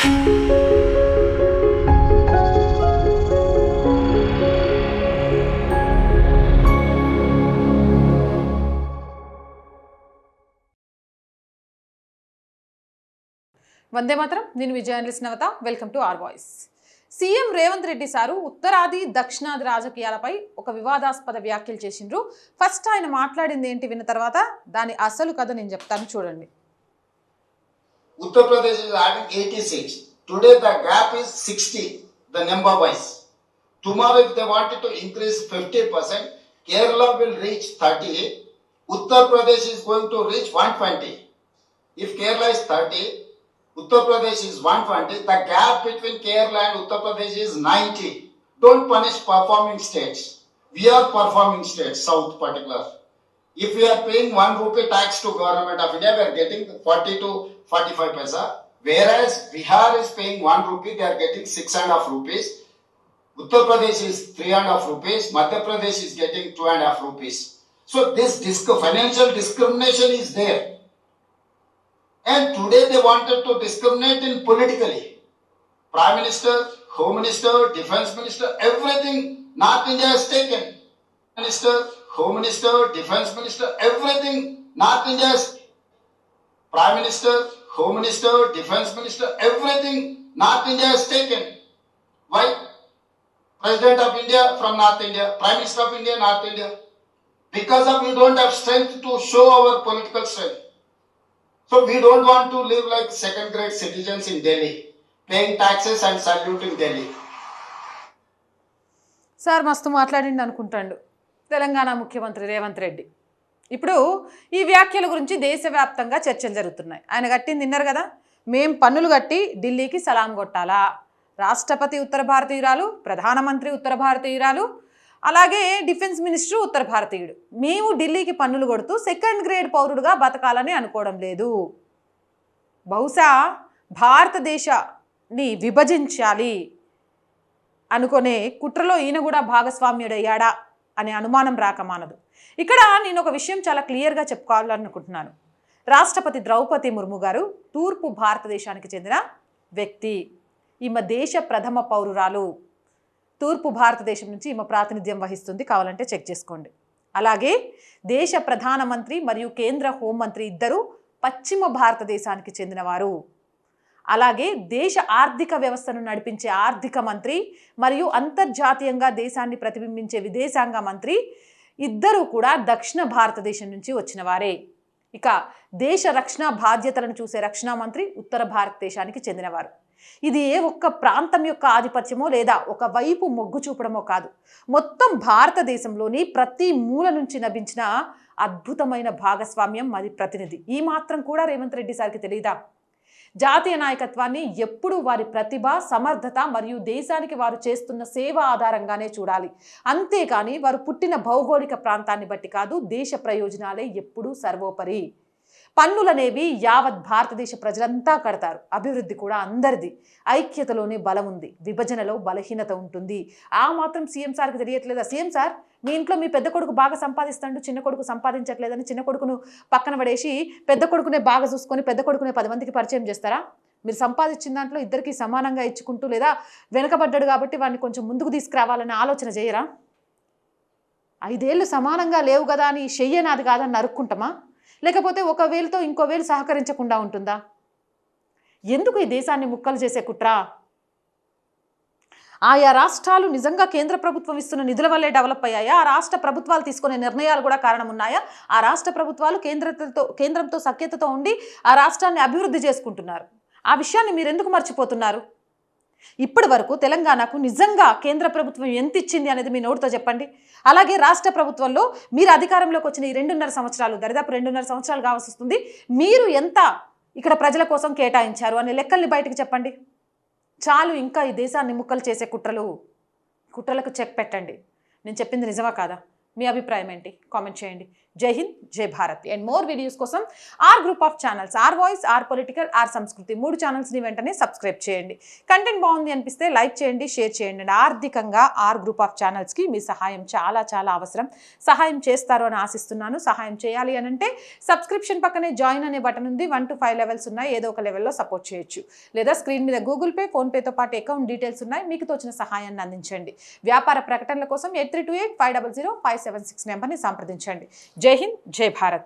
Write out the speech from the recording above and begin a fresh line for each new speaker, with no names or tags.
వందే మాత్రం. నేను విజయాన్లిస్ నవత. Welcome to our voice. CM Revanth Reddy sir ఉత్తరాది దక్షిణాది రాజకీయాలపై ఒక వివాదాస్పద వ్యాఖ్యలు చేసిండ్రు. ఫస్ట్ ఆయన మాట్లాడింది ఏంటి విన్న తర్వాత దాని అసలు కథ నేను చెప్తాను, చూడండి.
Uttar Pradesh is having 80 seats. Today the gap is 60, the number wise. Tomorrow if they wanted to increase 50%, Kerala will reach 30. Uttar Pradesh is going to reach 120. If Kerala is 30, Uttar Pradesh is 120. The gap between Kerala and Uttar Pradesh is 90. Don't punish performing states. We are performing states, South particular. If we are paying 1 rupee tax to government of India, we are getting 40 to 45 paisa. Whereas Bihar is paying 1 rupee, they are getting 6.5 rupees. Uttar Pradesh is 3.5 rupees. Madhya Pradesh is getting 2.5 rupees. So this financial discrimination is there. And today they wanted to discriminate in politically. Prime Minister, Home Minister, Defense Minister, everything North India has taken. Minister, Home Minister, Defense Minister, everything North India has. Prime Minister, Home Minister, Defense Minister, everything North India has taken. Why? President of India from North India, Prime Minister of India, North India. Because of we don't have strength to show our political strength. So we don't want to live like second grade citizens in Delhi, paying taxes and saluting Delhi.
Sir మస్తు మాట్లాడిండి అనుకుంటాడు తెలంగాణ ముఖ్యమంత్రి రేవంత్ రెడ్డి. ఇప్పుడు ఈ వ్యాఖ్యల గురించి దేశవ్యాప్తంగా చర్చలు జరుగుతున్నాయి. ఆయన కట్టింది విన్నారు కదా, మేం పన్నులు కట్టి ఢిల్లీకి సలాం కొట్టాలా, రాష్ట్రపతి ఉత్తర భారతీయురాలు, ప్రధానమంత్రి ఉత్తర భారతీయురాలు, అలాగే డిఫెన్స్ మినిస్టర్ ఉత్తర భారతీయుడు. మేము ఢిల్లీకి పన్నులు కొడుతూ సెకండ్ గ్రేడ్ పౌరుడుగా బతకాలని అనుకోవడం లేదు. బహుశా భారతదేశాన్ని విభజించాలి అనుకునే కుట్రలో ఈయన కూడా భాగస్వామ్యుడయ్యాడా అనే అనుమానం రాకమానదు. ఇక్కడ నేను ఒక విషయం చాలా క్లియర్గా చెప్పుకోవాలనుకుంటున్నాను. రాష్ట్రపతి ద్రౌపది ముర్ము గారు తూర్పు భారతదేశానికి చెందిన వ్యక్తి. ఈమె దేశ ప్రథమ పౌరురాలు. తూర్పు భారతదేశం నుంచి ఈమె ప్రాతినిధ్యం వహిస్తుంది, కావాలంటే చెక్ చేసుకోండి. అలాగే దేశ ప్రధానమంత్రి మరియు కేంద్ర హోంమంత్రి ఇద్దరు పశ్చిమ భారతదేశానికి చెందినవారు. అలాగే దేశ ఆర్థిక వ్యవస్థను నడిపించే ఆర్థిక మంత్రి మరియు అంతర్జాతీయంగా దేశాన్ని ప్రతిబింబించే విదేశాంగ మంత్రి ఇద్దరు కూడా దక్షిణ భారతదేశం నుంచి వచ్చిన వారే. ఇక దేశ రక్షణ బాధ్యతలను చూసే రక్షణ మంత్రి ఉత్తర భారతదేశానికి చెందినవారు. ఇది ఏ ఒక్క ప్రాంతం యొక్క ఆధిపత్యమో లేదా ఒక వైపు మొగ్గు చూపడమో కాదు, మొత్తం భారతదేశంలోని ప్రతి మూల నుంచి లభించిన అద్భుతమైన భాగస్వామ్యం మరి ప్రతినిధి. ఈ మాత్రం కూడా రేవంత్ రెడ్డి సార్కి తెలియదా? జాతీయ నాయకత్వాన్ని ఎప్పుడూ వారి ప్రతిభ, సమర్థత మరియు దేశానికి వారు చేస్తున్న సేవ ఆధారంగానే చూడాలి. అంతేకాని వారు పుట్టిన భౌగోళిక ప్రాంతాన్ని బట్టి కాదు. దేశ ప్రయోజనాలే ఎప్పుడూ సర్వోపరి. పన్నులనేవి యావత్ భారతదేశ ప్రజలంతా కడతారు. అభివృద్ధి కూడా అందరిది. ఐక్యతలోనే బలం ఉంది, విభజనలో బలహీనత ఉంటుంది. ఆ మాత్రం సీఎం సార్కి తెలియట్లేదా? సీఎం సార్, మీ ఇంట్లో మీ పెద్ద కొడుకు బాగా సంపాదిస్తాడు, చిన్న కొడుకు సంపాదించట్లేదని చిన్న కొడుకును పక్కన పడేసి పెద్ద కొడుకునే బాగా చూసుకొని పెద్ద కొడుకునే 10 మందికి పరిచయం చేస్తారా? మీరు సంపాదించిన దాంట్లో ఇద్దరికి సమానంగా ఇచ్చుకుంటూ లేదా వెనుకబడ్డాడు కాబట్టి వాడిని కొంచెం ముందుకు తీసుకురావాలని ఆలోచన చేయరా? 5 ఏళ్ళు సమానంగా లేవు కదా అని చెయ్యనాది కాదని నరుక్కుంటామా? లేకపోతే ఒక వేలుతో ఇంకో వేలు సహకరించకుండా ఉంటుందా? ఎందుకు ఈ దేశాన్ని ముక్కలు చేసే కుట్ర? ఆయా రాష్ట్రాలు నిజంగా కేంద్ర ప్రభుత్వం ఇస్తున్న నిధుల వల్లే డెవలప్ అయ్యాయా? ఆ రాష్ట్ర ప్రభుత్వాలు తీసుకునే నిర్ణయాలు కూడా కారణం ఉన్నాయా? ఆ రాష్ట్ర ప్రభుత్వాలు కేంద్రంతో సఖ్యతతో ఉండి ఆ రాష్ట్రాన్ని అభివృద్ధి చేసుకుంటున్నారు. ఆ విషయాన్ని మీరు ఎందుకు మర్చిపోతున్నారు? ఇప్పటి వరకు తెలంగాణకు నిజంగా కేంద్ర ప్రభుత్వం ఎంత ఇచ్చింది అనేది మీ నోటితో చెప్పండి. అలాగే రాష్ట్ర ప్రభుత్వంలో మీరు అధికారంలోకి వచ్చిన ఈ 2.5 సంవత్సరాలు, దరిదాపు 2.5 సంవత్సరాలు కావాల్సి వస్తుంది, మీరు ఎంత ఇక్కడ ప్రజల కోసం కేటాయించారు అనే లెక్కల్ని బయటకు చెప్పండి. చాలు ఇంకా ఈ దేశాన్ని ముక్కలు చేసే కుట్రలకు చెక్ పెట్టండి. నేను చెప్పింది నిజమా కాదా? మీ అభిప్రాయం ఏంటి? కామెంట్ చేయండి. జై హింద్, జై భారత్. అండ్ మోర్ వీడియోస్ కోసం our group of channels, our voice, our political, our Sanskriti 3 ఛానల్స్ని వెంటనే సబ్స్క్రైబ్ చేయండి. కంటెంట్ బాగుంది అనిపిస్తే లైక్ చేయండి, షేర్ చేయండి. అండ్ ఆర్థికంగా ఆర్ గ్రూప్ ఆఫ్ ఛానల్స్కి మీ సహాయం చాలా చాలా అవసరం. సహాయం చేస్తారు అని ఆశిస్తున్నాను. సహాయం చేయాలి అని అంటే సబ్స్క్రిప్షన్ పక్కనే జాయిన్ అనే బటన్ ఉంది. 1 to 5 లెవెల్స్ ఉన్నాయి. ఏదో ఒక లెవెల్లో సపోర్ట్ చేయొచ్చు. లేదా స్క్రీన్ మీద గూగుల్ పే, ఫోన్పేతో పాటు అకౌంట్ డీటెయిల్స్ ఉన్నాయి. మీకు తోచిన సహాయాన్ని అందించండి. వ్యాపార ప్రకటనల కోసం 8328 500 576 నెంబర్ని సంప్రదించండి. జై హింద్, జై భారత్.